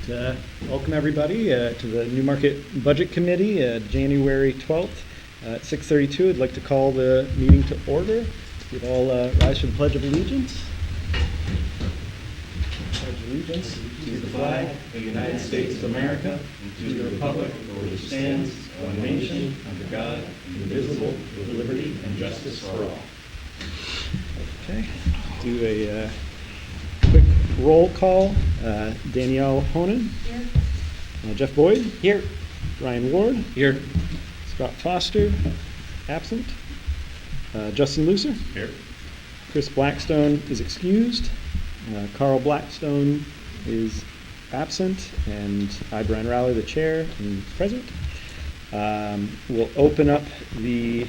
Welcome everybody to the Newmarket Budget Committee, January 12th at 6:32. I'd like to call the meeting to order. We'd all rise for the Pledge of Allegiance. Pledge of Allegiance to the flag of the United States of America and to the republic for which stands one nation under God, indivisible, with liberty and justice for all. Okay, do a quick roll call. Danielle Honan. Here. Jeff Boyd. Here. Ryan Ward. Here. Scott Foster. Absent. Justin Lucer. Here. Chris Blackstone is excused. Carl Blackstone is absent. And I, Brian Rowley, the chair, am present. We'll open up the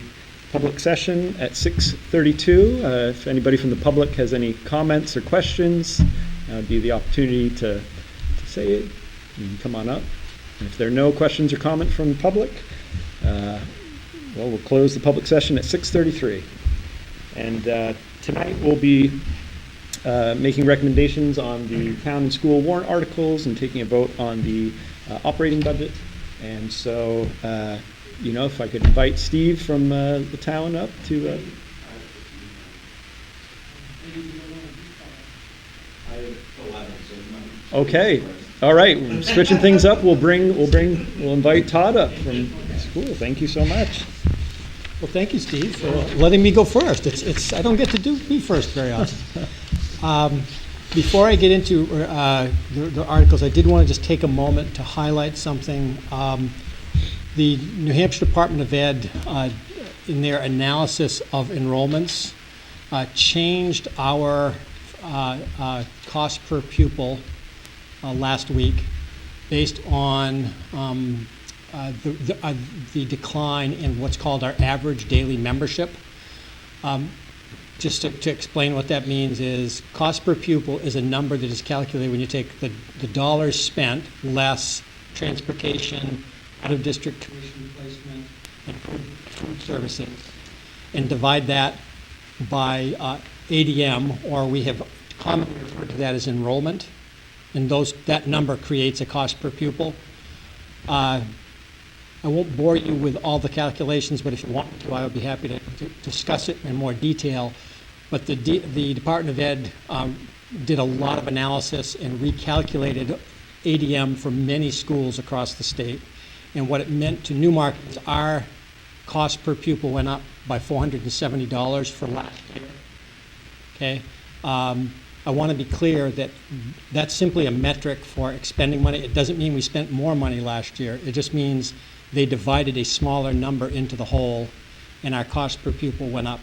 public session at 6:32. If anybody from the public has any comments or questions, that would be the opportunity to say it. You can come on up. And if there are no questions or comments from the public, we'll close the public session at 6:33. And tonight we'll be making recommendations on the town and school warrant articles and taking a vote on the operating budget. And so, if I could invite Steve from the town up to. Okay, all right. We're switching things up. We'll invite Todd up from school. Thank you so much. Well, thank you, Steve, for letting me go first. I don't get to be first very often. Before I get into the articles, I did want to just take a moment to highlight something. The New Hampshire Department of Ed, in their analysis of enrollments, changed our cost per pupil last week based on the decline in what's called our average daily membership. Just to explain what that means is cost per pupil is a number that is calculated when you take the dollars spent less transportation, out-of-district tuition replacement, and food services, and divide that by ADM, or we have commonly referred to that as enrollment, and that number creates a cost per pupil. I won't bore you with all the calculations, but if you want to, I would be happy to discuss it in more detail. But the Department of Ed did a lot of analysis and recalculated ADM for many schools across the state. And what it meant to Newmarket is our cost per pupil went up by $470 for last year. Okay. I want to be clear that that's simply a metric for expending money. It doesn't mean we spent more money last year. It just means they divided a smaller number into the whole, and our cost per pupil went up.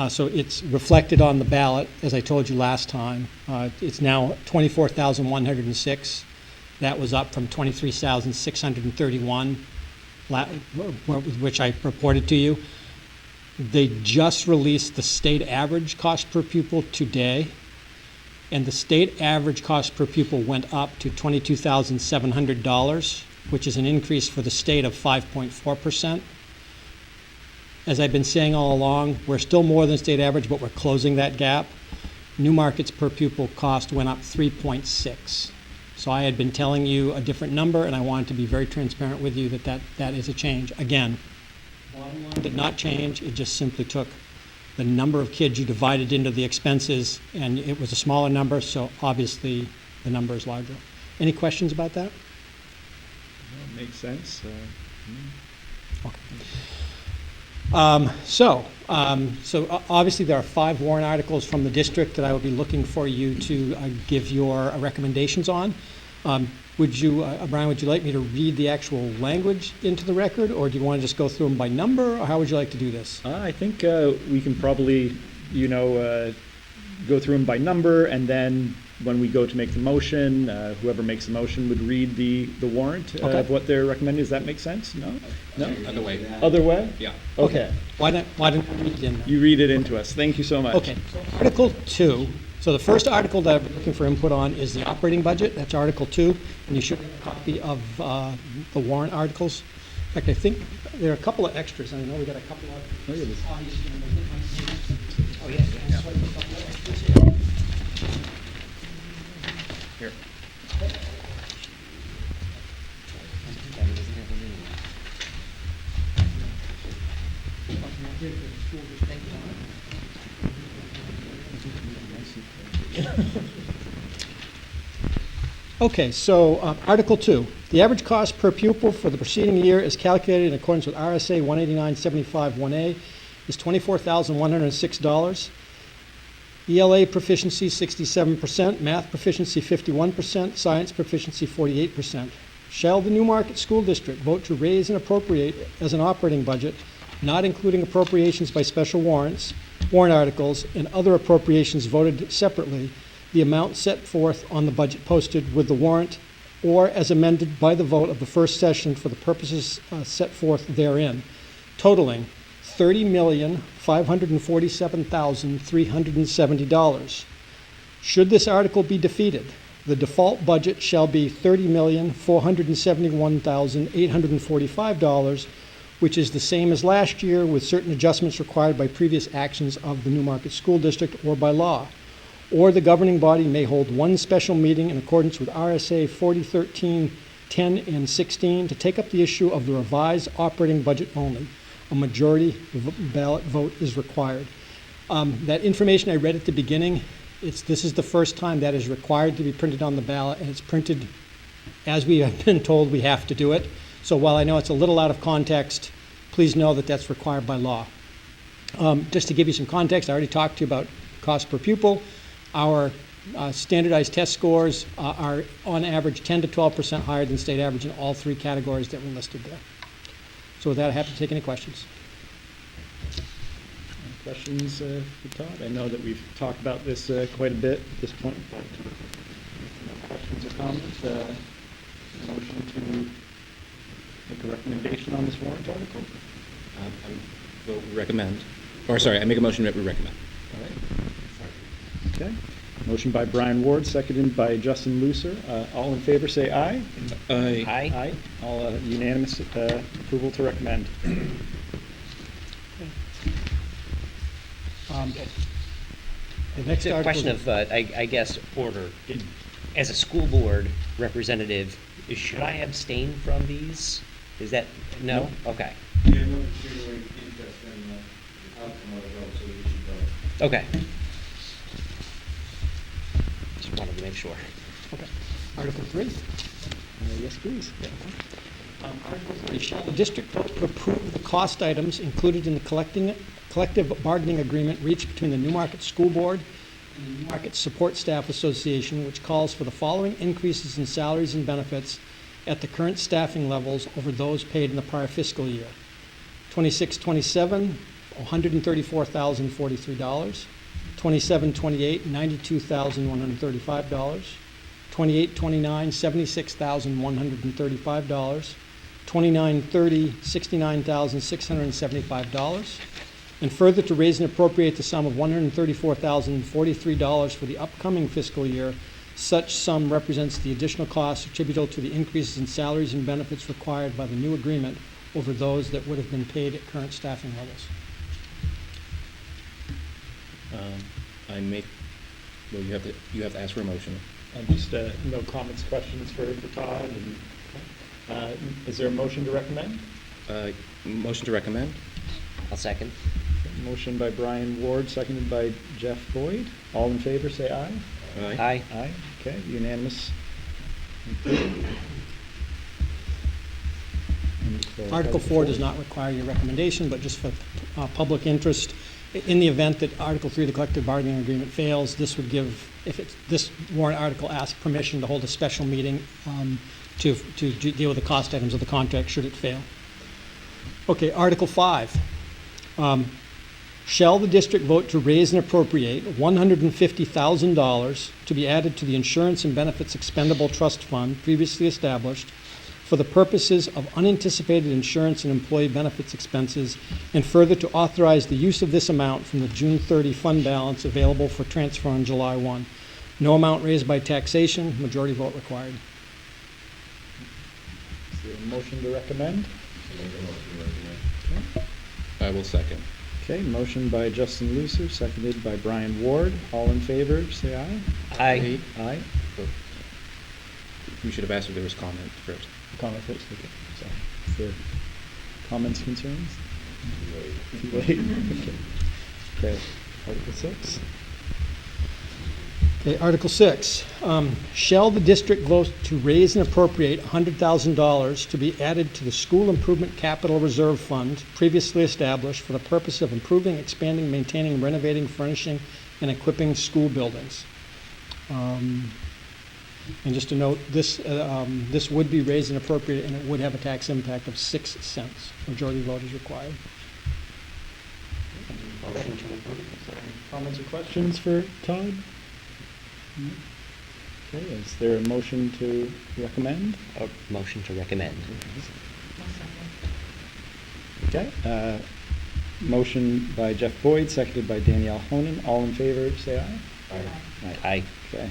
So it's reflected on the ballot, as I told you last time. It's now 24,106. That was up from 23,631, which I reported to you. They just released the state average cost per pupil today, and the state average cost per pupil went up to $22,700, which is an increase for the state of 5.4%. As I've been saying all along, we're still more than state average, but we're closing that gap. Newmarket's per pupil cost went up 3.6. So I had been telling you a different number, and I wanted to be very transparent with you that is a change. Again, bottom line did not change. It just simply took the number of kids you divided into the expenses, and it was a smaller number, so obviously the number is larger. Any questions about that? That makes sense. Okay. So obviously there are 5 warrant articles from the district that I will be looking for you to give your recommendations on. Brian, would you like me to read the actual language into the record, or do you want to just go through them by number, or how would you like to do this? I think we can probably, go through them by number, and then when we go to make the motion, whoever makes the motion would read the warrant of what they're recommending. Does that make sense? No? Other way. Other way? Yeah. Okay. Why don't you read it in? You read it into us. Thank you so much. Okay. So Article 2. So the first article that I'm looking for input on is the operating budget. That's Article 2, and you should have a copy of the warrant articles. In fact, I think there are a couple of extras. I know we got a couple of. Look at this. Oh, yeah. Here. school district. Okay, so Article 2. The average cost per pupil for the preceding year is calculated in accordance with RSA 189.75 1A is $24,106. ELA proficiency 67%, math proficiency 51%, science proficiency 48%. Shall the Newmarket School District vote to raise and appropriate as an operating budget, not including appropriations by special warrant articles, and other appropriations voted separately, the amount set forth on the budget posted with the warrant or as amended by the vote of the first session for the purposes set forth therein, totaling $30,547,370. Should this article be defeated, the default budget shall be $30,471,845, which is the same as last year with certain adjustments required by previous actions of the Newmarket School District or by law. Or the governing body may hold one special meeting in accordance with RSA 4013, 10, and 16 to take up the issue of the revised operating budget only. A majority ballot vote is required. That information I read at the beginning, this is the first time that is required to be printed on the ballot, and it's printed as we have been told we have to do it. So while I know it's a little out of context, please know that that's required by law. Just to give you some context, I already talked to you about cost per pupil. Our standardized test scores are on average 10 to 12% higher than state average in all three categories that were listed there. So with that, I'm happy to take any questions. Any questions for Todd? I know that we've talked about this quite a bit at this point, but questions or comments? Motion to make a recommendation on this warrant article? I make a motion that we recommend. All right. Okay. Motion by Brian Ward, seconded by Justin Looser. All in favor, say aye. Aye. Aye. All unanimous approval to recommend. The next It's a article. question of, I guess, order. As a school board representative, should I abstain from these? Is that, no? Okay. You have no particular interest in the outcome of the vote, so you should vote. Okay. Just wanted to make sure. Okay. Article 3. Yes, please. Article 3. Shall the district vote to approve the cost items included in the collective bargaining agreement reached between the Newmarket School Board and the Newmarket Support Staff Association, which calls for the following increases in salaries and benefits at the current staffing levels over those paid in the prior fiscal year? 26-27, $134,043. 27-28, $92,135. 28-29, $76,135. 29-30, $69,675. And further, to raise and appropriate the sum of $134,043 for the upcoming fiscal year. Such sum represents the additional costs attributable to the increases in salaries and benefits required by the new agreement over those that would have been paid at current staffing levels. You have to ask for a motion. Just no comments, questions for Todd. And, is there a motion to recommend? Motion to recommend? I'll second. Motion by Brian Ward, seconded by Jeff Boyd. All in favor, say aye. Aye. Aye. Okay, unanimous. Article 4 does not require your recommendation, but just for public interest, in the event that Article 3 of the collective bargaining agreement fails, this would give, this warrant article asks permission to hold a special meeting to deal with the cost items of the contract should it fail. Okay, Article 5. Shall the district vote to raise and appropriate $150,000 to be added to the Insurance and Benefits Expendable Trust Fund previously established for the purposes of unanticipated insurance and employee benefits expenses, and further to authorize the use of this amount from the June 30 fund balance available for transfer on July 1. No amount raised by taxation, majority vote required. Is there a motion to recommend? I will second. Okay, motion by Justin Looser, seconded by Brian Ward. All in favor, say aye. Aye. Aye. You should have asked if there was comment first. Comment first, okay. So, is there comments, concerns? Too late. Okay. Article 6. Okay, Article 6, shall the district vote to raise and appropriate $100,000 to be added to the School Improvement Capital Reserve Fund previously established for the purpose of improving, expanding, maintaining, renovating, furnishing, and equipping school buildings? And just to note, this would be raised and appropriated, and it would have a tax impact of 6 cents. Majority vote is required. Motion to approve. Comments or questions for Todd? Okay, is there a motion to recommend? Motion to recommend. Okay, motion by Jeff Boyd, seconded by Danielle Honan. All in favor, say aye. Aye. Aye. Okay.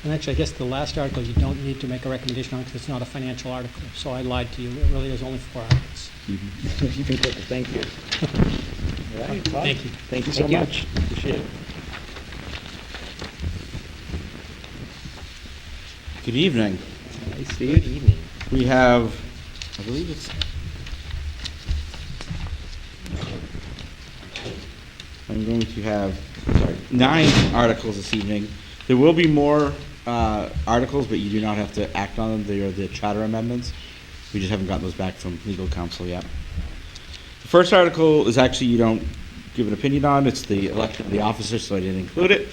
And actually, I guess the last article, you don't need to make a recommendation on because it's not a financial article. So I lied to you. It really is only 4 articles. You can click it, thank you. All right, Todd? Thank you. Thank you so Thank you. much. Appreciate it. Good evening. Hey, Good Steve. evening. We have, I believe it's, I'm going to have, 9 articles this evening. There will be more articles, but you do not have to act on them. They are the charter amendments. We just haven't gotten those back from legal counsel yet. The first article is actually you don't give an opinion on. It's the election of the officers, so I didn't include it.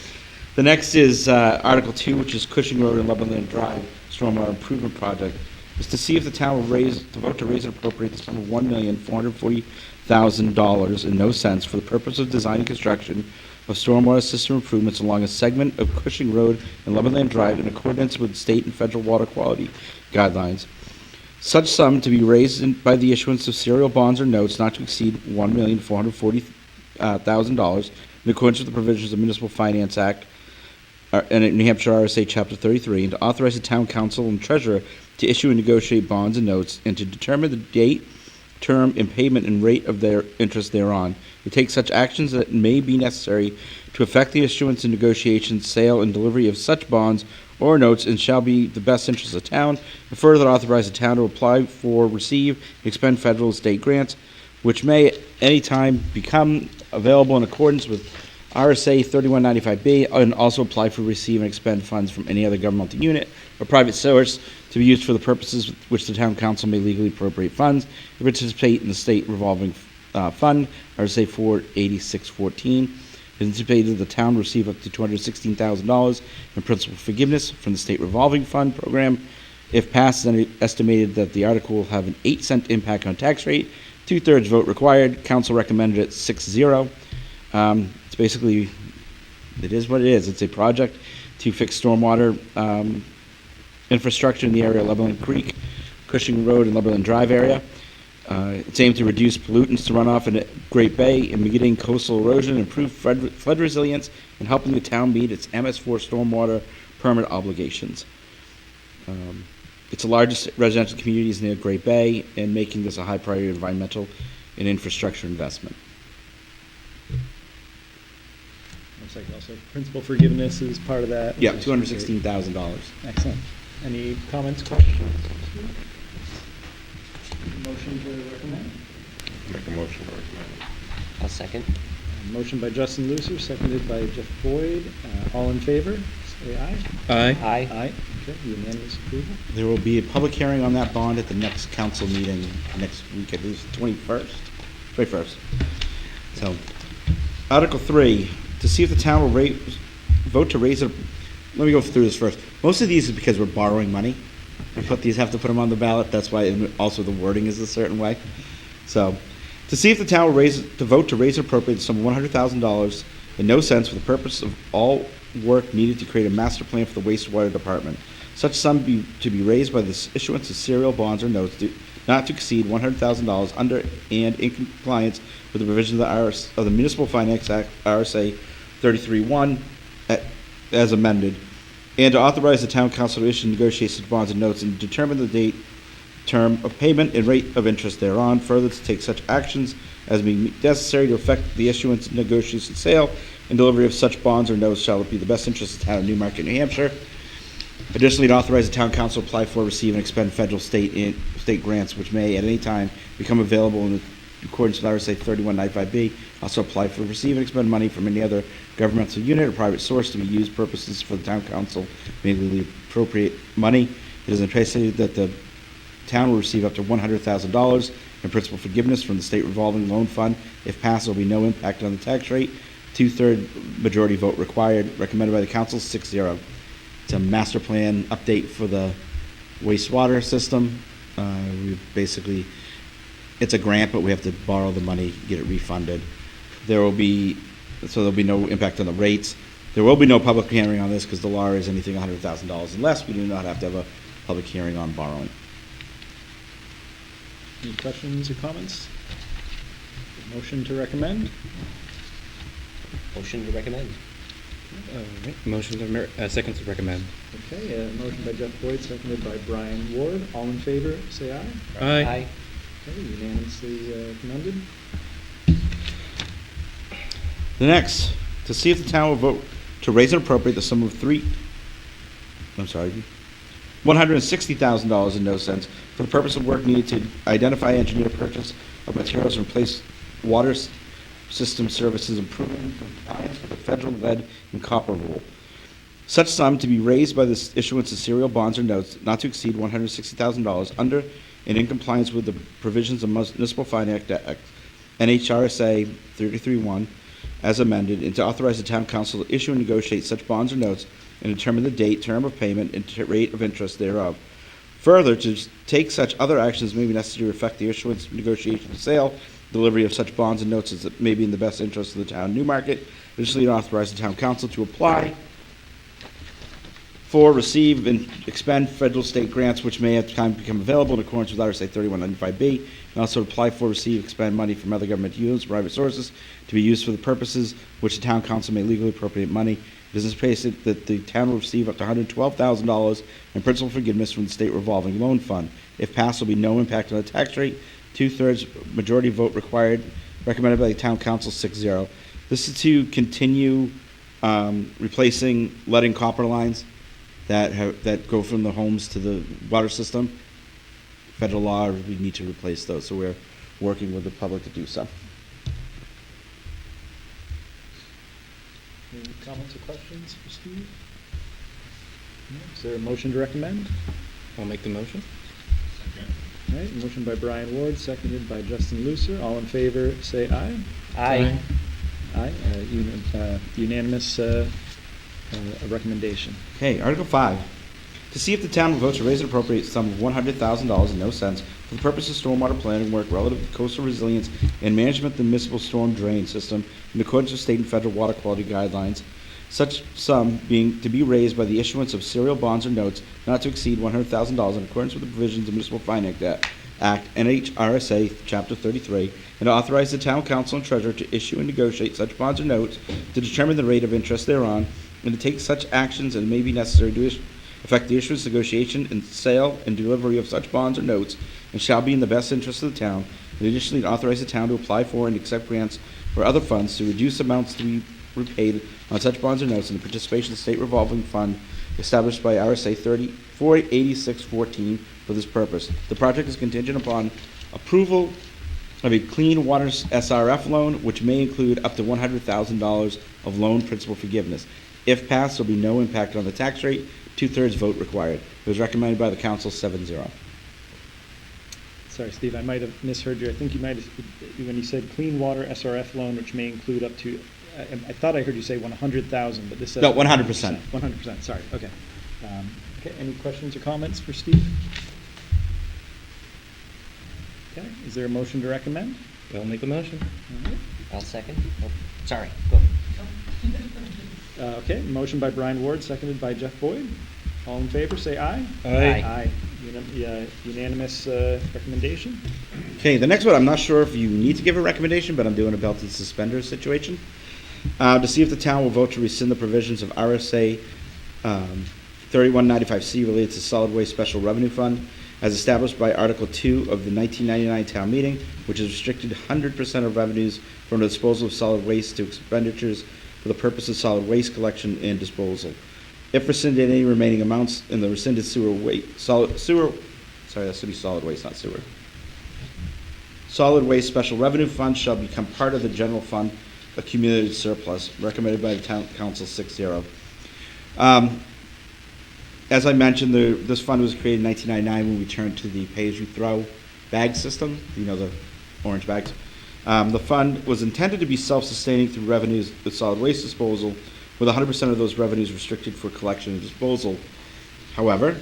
The next is Article 2, which is Cushing Road and Lebanon Drive Stormwater Improvement Project. Is to see if the town will vote to raise and appropriate the sum of $1,440,000 and no cents for the purpose of design and construction of stormwater system improvements along a segment of Cushing Road and Lebanon Drive in accordance with state and federal water quality guidelines. Such sum to be raised by the issuance of serial bonds or notes not to exceed $1,440,000 in accordance with the provisions of the Municipal Finance Act and New Hampshire RSA Chapter 33, and to authorize the town council and treasurer to issue and negotiate bonds and notes, and to determine the date, term, and payment and rate of their interest thereon, to take such actions that may be necessary to effect the issuance and negotiation, sale, and delivery of such bonds or notes, and shall be the best interest of the town, and further authorize the town to apply for, receive, and expend federal and state grants, which may at any time become available in accordance with RSA 3195B, and also apply for, receive, and expend funds from any other governmental unit or private source to be used for the purposes which the town council may legally appropriate funds, and participate in the state revolving fund, RSA 48614. It is anticipated the town will receive up to $216,000 in principal forgiveness from the state revolving fund program. If passed, then it estimated that the article will have an 8-cent impact on tax rate. 2/3 vote required. Council recommended it 6-0. It's basically, it is what it is. It's a project to fix stormwater infrastructure in the area of Lebanon Creek, Cushing Road, and Lebanon Drive area. It's aimed to reduce pollutants to runoff in the Great Bay and mitigating coastal erosion, improve flood resilience, and helping the town meet its MS4 stormwater permit obligations. It's the largest residential communities in the Great Bay, and making this a high priority environmental and infrastructure investment. Looks like also principal forgiveness is part of that. Yeah, which is $216,000. great. Excellent. Any comments, questions? Motion to recommend? Make a motion to recommend. I'll second. Motion by Justin Looser, seconded by Jeff Boyd. All in favor, say aye. Aye. Aye. Aye. Okay, unanimous approval. There will be a public hearing on that bond at the next council meeting next week, I believe, 21st. So, Article 3, to see if the town will vote to raise it. Let me go through this first. Most of these is because we're borrowing money. We have to put them on the ballot. That's why, and also the wording is a certain way. So, to see if the town will vote to raise and appropriate the sum of $100,000 and no cents for the purpose of all work needed to create a master plan for the wastewater department. Such sum to be raised by the issuance of serial bonds or notes not to exceed $100,000 under and in compliance with the provisions of the Municipal Finance Act, RSA 33(1), as amended, and to authorize the town council to issue and negotiate such bonds and notes and determine the date, term of payment, and rate of interest thereon. Further, to take such actions as may be necessary to effect the issuance, negotiation, sale, and delivery of such bonds or notes shall it be the best interest of the town of Newmarket, New Hampshire. Additionally, to authorize the town council to apply for, receive, and expend federal, state grants, which may at any time become available in accordance with RSA 3195B. Also apply for, receive, and expend money from any other governmental unit or private source to be used purposes for the town council may legally appropriate money. It is anticipated that the town will receive up to $100,000 in principal forgiveness from the state revolving loan fund. If passed, there will be no impact on the tax rate. 2/3 majority vote required. Recommended by the council, 6-0. It's a master plan update for the wastewater system. It's a grant, but we have to borrow the money, get it refunded. There'll be no impact on the rates. There will be no public hearing on this because the law is anything $100,000 and less. We do not have to have a public hearing on borrowing. Any questions or comments? Motion to recommend? Motion to recommend. Motion to, second to recommend. Okay, motion by Jeff Boyd, seconded by Brian Ward. All in favor, say aye. Aye. Okay, unanimously recommended. The next, to see if the town will vote to raise and appropriate the sum of $160,000 in no cents for the purpose of work needed to identify, engineer, purchase of materials and replace water system services, improving compliance with the federal lead and copper rule. Such sum to be raised by the issuance of serial bonds or notes not to exceed $160,000 under and in compliance with the provisions of Municipal Finance Act, NHRSA 33-1, as amended, and to authorize the town council to issue and negotiate such bonds or notes and determine the date, term of payment, and rate of interest thereof. Further, to take such other actions may be necessary to effect the issuance, negotiation, sale, delivery of such bonds and notes as that may be in the best interest of the town of Newmarket. Additionally, to authorize the town council to apply for, receive, and expend federal, state grants which may at the time become available in accordance with RSA 3195B, and also apply for, receive, expend money from other government units, private sources, to be used for the purposes which the town council may legally appropriate money. It is anticipated that the town will receive up to $112,000 in principal forgiveness from the state revolving loan fund. If passed, there will be no impact on the tax rate. 2/3 majority vote required. Recommended by the town council, 6-0. This is to continue replacing lead and copper lines that go from the homes to the water system. Federal law, we need to replace those, so we're working with the public to do so. Any comments or questions for Steve? No? Is there a motion to recommend? I'll make the motion. All right, motion by Brian Ward, seconded by Justin Looser. All in favor, say aye. Aye. Aye, unanimous recommendation. Okay, Article 5. To see if the town will vote to raise and appropriate a sum of $100,000 in no cents for the purpose of stormwater planning work relative to coastal resilience and management of the municipal storm drain system in accordance with state and federal water quality guidelines. Such sum being to be raised by the issuance of serial bonds or notes not to exceed $100,000 in accordance with the provisions of Municipal Finance Act, NHRSA Chapter 33, and to authorize the town council and treasurer to issue and negotiate such bonds or notes to determine the rate of interest thereon, and to take such actions as may be necessary to effect the issuance, negotiation, and sale and delivery of such bonds or notes, and shall be in the best interest of the town, and additionally to authorize the town to apply for and accept grants or other funds to reduce amounts to be repaid on such bonds or notes in the participation of the state revolving fund established by RSA 48614 for this purpose. The project is contingent upon approval of a clean water SRF loan, which may include up to $100,000 of loan principal forgiveness. If passed, there will be no impact on the tax rate. 2/3 vote required. It was recommended by the council, 7-0. Sorry, Steve, I might have misheard you. I think you might have, when you said clean water SRF loan, which may include up to, I thought I heard you say 100,000, but this says. No, 100%. 100%, sorry, okay. Okay, any questions or comments for Steve? Okay, is there a motion to recommend? I'll make the motion. All right. I'll second. Oh, sorry, go. Okay, motion by Brian Ward, seconded by Jeff Boyd. All in favor, say aye. Aye. Aye. Unanimous recommendation. Okay, the next one, I'm not sure if you need to give a recommendation, but I'm doing a belt and suspenders situation. To see if the town will vote to rescind the provisions of RSA 3195C related to solid waste special revenue fund as established by Article 2 of the 1999 town meeting, which has restricted 100% of revenues from the disposal of solid waste to expenditures for the purpose of solid waste collection and disposal. If rescinded, any remaining amounts in the rescinded solid waste, not sewer. Solid waste special revenue fund shall become part of the general fund accumulated surplus, recommended by the town council 6-0. As I mentioned, this fund was created in 1999 when we turned to the pay-as-you-throw bag system, the orange bags. The fund was intended to be self-sustaining through revenues with solid waste disposal, with 100% of those revenues restricted for collection and disposal. However,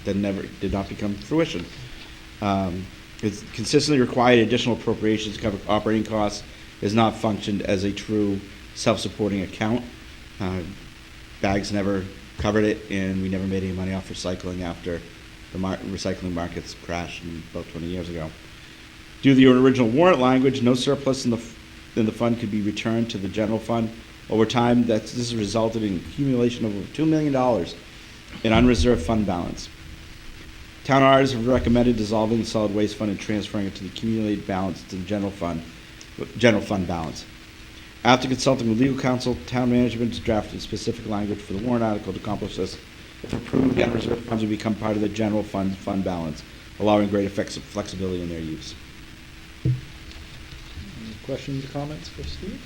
that did not become fruition. It's consistently required additional appropriations to cover operating costs, has not functioned as a true self-supporting account. Bags never covered it, and we never made any money off recycling after the recycling markets crashed about 20 years ago. Due to the original warrant language, no surplus in the fund could be returned to the general fund. Over time, this has resulted in accumulation of over $2 million in unreserved fund balance. Town auditors have recommended dissolving the solid waste fund and transferring it to the accumulated balance to the general fund balance. After consulting with legal counsel, town management has drafted specific language for the warrant article to accomplish this. If approved, the unreserved funds will become part of the general fund balance, allowing greater flexibility in their use. Any questions or comments for Steve?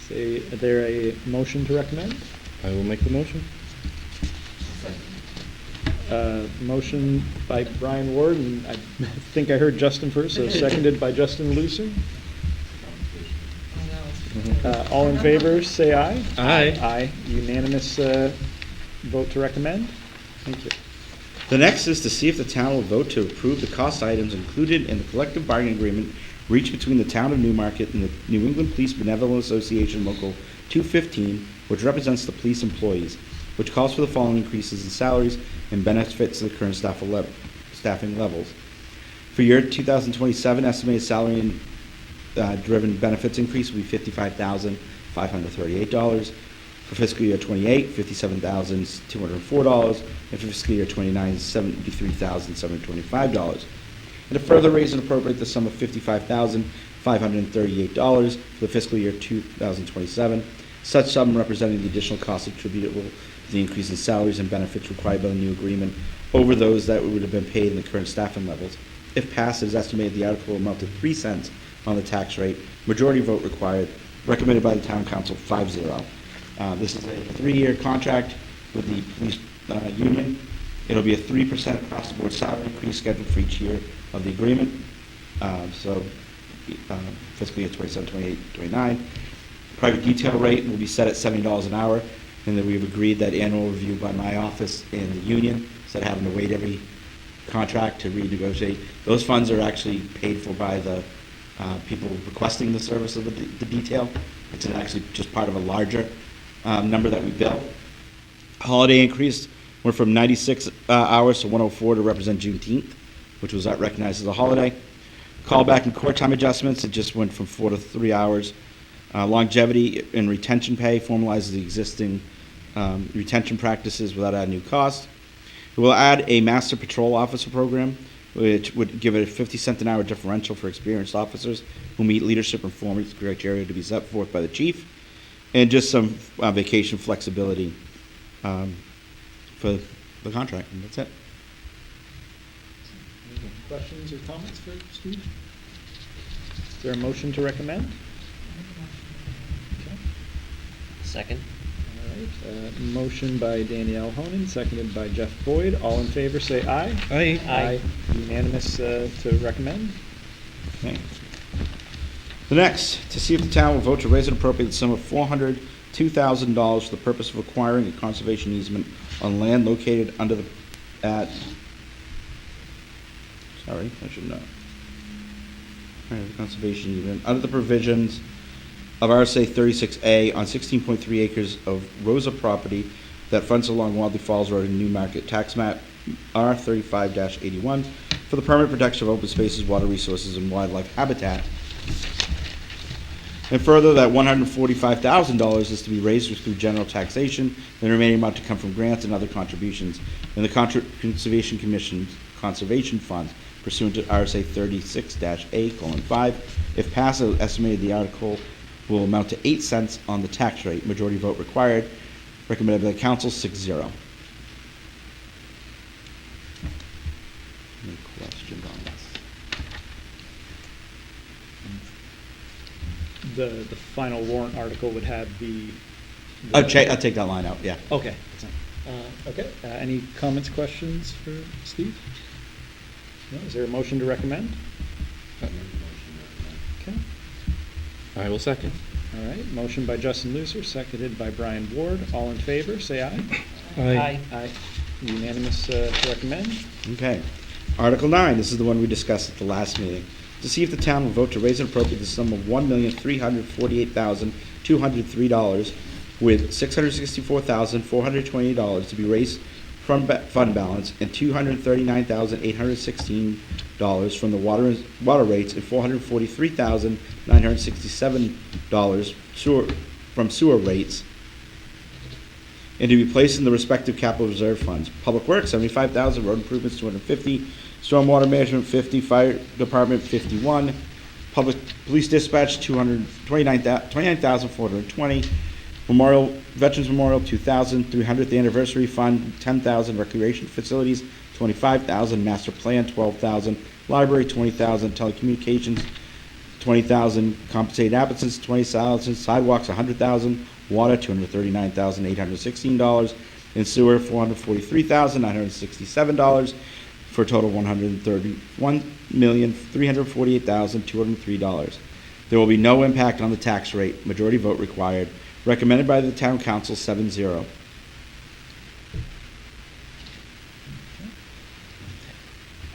Is there a motion to recommend? I will make the motion. Motion by Brian Ward, and I think I heard Justin first, so seconded by Justin Lucy. All in favor, say aye. Aye. Aye. Unanimous vote to recommend. Thank you. The next is to see if the town will vote to approve the cost items included in the collective bargaining agreement reached between the town of Newmarket and the New England Police Benevolent Association Local 215, which represents the police employees, which calls for the following increases in salaries and benefits to the current staffing levels. For year 2027, estimated salary and driven benefits increase will be $55,538. For fiscal year 28, $57,204, and for fiscal year 29, $73,725. And to further raise and appropriate the sum of $55,538 for the fiscal year 2027, such sum representing the additional costs attributable to the increase in salaries and benefits required by the new agreement over those that would have been paid in the current staffing levels. If passed, it is estimated the article will amount to 3 cents on the tax rate. Majority vote required. Recommended by the town council 5-0. This is a 3-year contract with the police union. It'll be a 3% across the board salary increase scheduled for each year of the agreement. Fiscal year 27, 28, 29. Private detail rate will be set at $70 an hour, and then we've agreed that annual review by my office and the union, instead of having to wait every contract to renegotiate. Those funds are actually paid for by the people requesting the service of the detail. It's actually just part of a larger number that we bill. Holiday increase went from 96 hours to 104 to represent Juneteenth, which was recognized as a holiday. Callback and court time adjustments, it just went from 4 to 3 hours. Longevity and retention pay formalizes the existing retention practices without adding new costs. It will add a master patrol officer program, which would give it a 50-cent an hour differential for experienced officers who meet leadership and performance criteria to be set forth by the chief, and just some vacation flexibility for the contract, and that's it. Any questions or comments for Steve? Is there a motion to recommend? Okay. Second? All right. Motion by Danielle Honan, seconded by Jeff Boyd. All in favor, say aye. Aye. Aye. Unanimous to recommend. Okay. The next, to see if the town will vote to raise and appropriate the sum of $402,000 for the purpose of acquiring a conservation easement on land located under the, sorry, I should know. Conservation easement, under the provisions of RSA 36A on 16.3 acres of Rosa property that fronts along Wadley Falls Road in Newmarket, tax map R35-81, for the permanent protection of open spaces, water resources, and wildlife habitat. And further, that $145,000 is to be raised through general taxation, and the remaining amount to come from grants and other contributions in the Conservation Commission's conservation funds pursuant to RSA 36-A:5. If passed, estimated the article will amount to 8 cents on the tax rate. Majority vote required. recommended by the council 6-0. Any questions on this? The final warrant article would have the. I'll take that line out, yeah. Okay. Okay. Any comments, questions for Steve? No? Is there a motion to recommend? Okay. I will second. All right. Motion by Justin Lucer, seconded by Brian Ward. All in favor, say aye. Aye. Aye. Unanimous to recommend. Okay. Article 9, this is the one we discussed at the last meeting. To see if the town will vote to raise and appropriate the sum of $1,348,203 with $664,420 to be raised from fund balance and $239,816 from the water rates and $443,967 from sewer rates, and to be placed in the respective capital reserve funds. Public Works, $75,000, road improvements, $250, stormwater management, $50, fire department, $51, public police dispatch, $29,420, Veterans Memorial, $2,000, 300th anniversary fund, $10,000, recreation facilities, $25,000, master plan, $12,000, library, $20,000, telecommunications, $20,000, compensated absences, $20,000, sidewalks, $100,000, water, $239,816, and sewer, $443,967, for a total of $131,348,203. There will be no impact on the tax rate. Majority vote required. Recommended by the Town Council 7-0.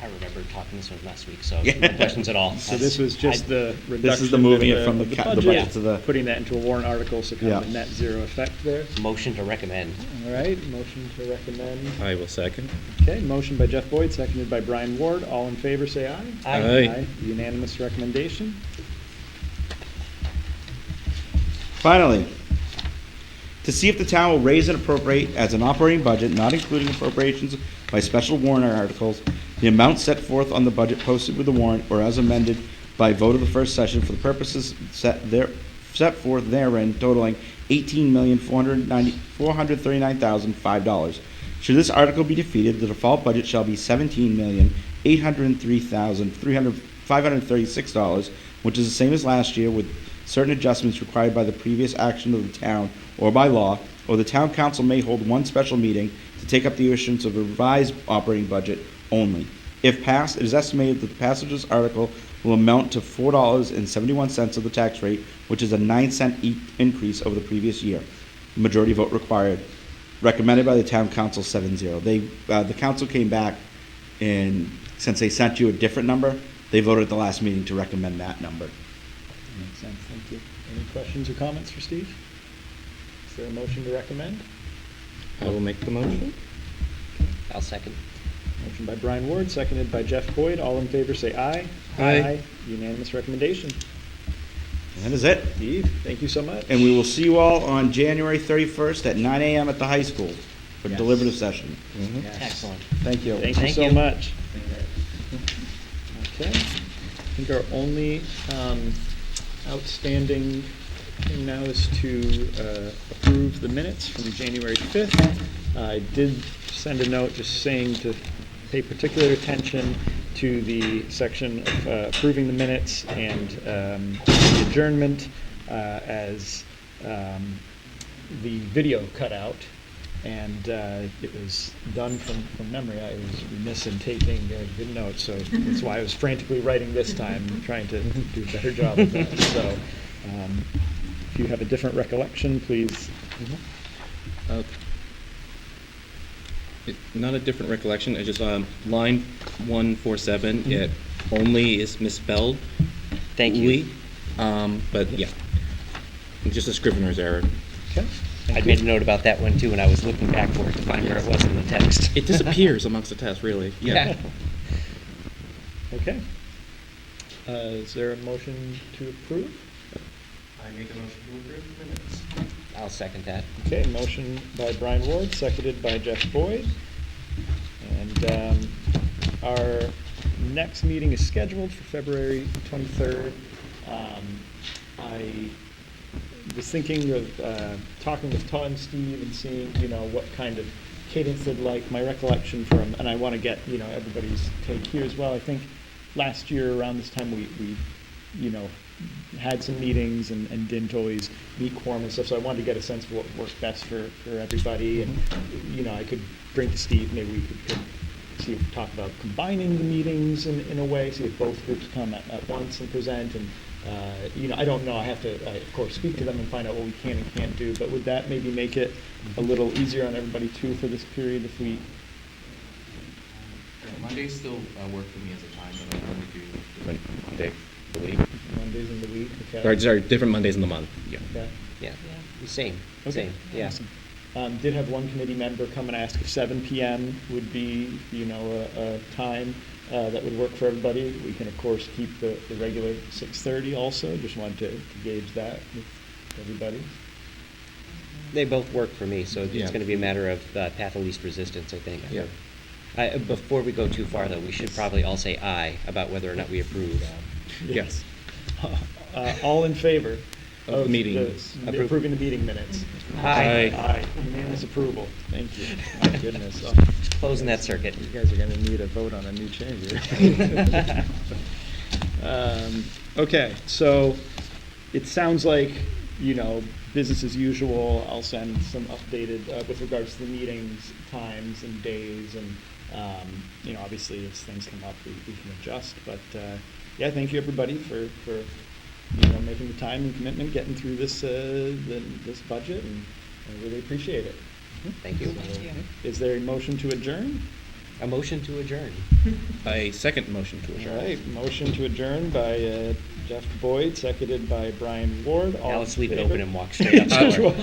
I remember talking this one last week, so Yeah. no questions at all. So this was just the reduction. This is the moving of it from the budget, budget to the. putting that into a warrant article, so kind of Yeah. a net zero effect there. Motion to recommend. All right, motion to recommend. I will second. Okay, motion by Jeff Boyd, seconded by Brian Ward. All in favor, say aye. Aye. Unanimous recommendation. Finally, to see if the town will raise and appropriate as an operating budget, not including appropriations by special warrant articles, the amount set forth on the budget posted with the warrant or as amended by vote of the first session for the purposes set forth therein totaling $18,439,005. Should this article be defeated, the default budget shall be $17,803,536, which is the same as last year, with certain adjustments required by the previous action of the town or by law, or the town council may hold one special meeting to take up the issuance of a revised operating budget only. If passed, it is estimated that the passage of this article will amount to $4.71 of the tax rate, which is a 9-cent increase over the previous year. Majority vote required. Recommended by the town council 7-0. The council came back, and since they sent you a different number, they voted at the last meeting to recommend that number. Makes sense, thank you. Any questions or comments for Steve? Is there a motion to recommend? I will make the motion. I'll second. Motion by Brian Ward, seconded by Jeff Boyd. All in favor, say aye. Aye. Unanimous recommendation. And that is it. Steve, thank you so much. And we will see you all on January 31st at 9 a.m. at the high school for Yes. deliberative session. Yes. Excellent. Thank you. Thank you Thank so you. much. Okay. I think our only outstanding thing now is to approve the minutes from January 5th. I did send a note just saying to pay particular attention to the section of approving the minutes and the adjournment as the video cut out. And it was done from memory. I was remiss in taking good notes, so that's why I was frantically writing this time, trying to do a better job of that. So if you have a different recollection, please. Not a different recollection, it's just line 147, it only is misspelled. Thank you. But yeah, it's just a scrivener's error. Okay. I made a note about that one too when I was looking back for it to find where it was in the text. It disappears amongst the tests, really. Yeah. Okay. Is there a motion to approve? I make a motion to approve the minutes. I'll second that. Okay, motion by Brian Ward, seconded by Jeff Boyd. And our next meeting is scheduled for February 23rd. I was thinking of talking with Todd and Steve and seeing, what kind of cadence they'd like. My recollection from, and I want to get, everybody's take here as well. I think last year around this time we had some meetings and didn't always meet quorum and stuff. So I wanted to get a sense of what worked best for everybody. And, I could bring to Steve, maybe we could see if talk about combining the meetings in a way, see if both groups come at once and present. And, I don't know, I have to, of course, speak to them and find out what we can and can't do, but would that maybe make it a little easier on everybody too for this period if we? Mondays still work for me as a time, but I want to do Different day of the week. Mondays in the week, okay. Sorry, different Mondays in the month, yeah. Okay. Yeah, same, Okay, same, yeah. awesome. Did have one committee member come and ask if 7 p.m. would be, a time that would work for everybody. We can, of course, keep the regular 6:30 also. Just wanted to gauge that with everybody. They both work for me, so Yeah. it's going to be a matter of path of least resistance, I think. Yeah. Before we go too far, though, we should probably all say aye about whether or not we approve. Yes. All in favor Of the meeting. Approving the meeting minutes? Aye. Aye. Unanimous approval. Thank you. My goodness. Oh, Closing that circuit. you guys are going to need a vote on a new change here. Okay, so it sounds like, business as usual. I'll send some updated with regards to the meetings, times and days, and obviously as things come up, we can adjust. But thank you everybody for making the time and commitment, getting through this this budget, and I really appreciate it. Thank you. Is there a motion to adjourn? A motion to adjourn. A second motion to All adjourn. right, motion to adjourn by Jeff Boyd, seconded by Brian Ward. All Now in let's leave it favor? open and walk straight out the door.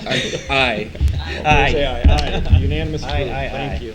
Aye. Say aye. Aye. Unanimous Aye, approval. aye, Thank aye. you.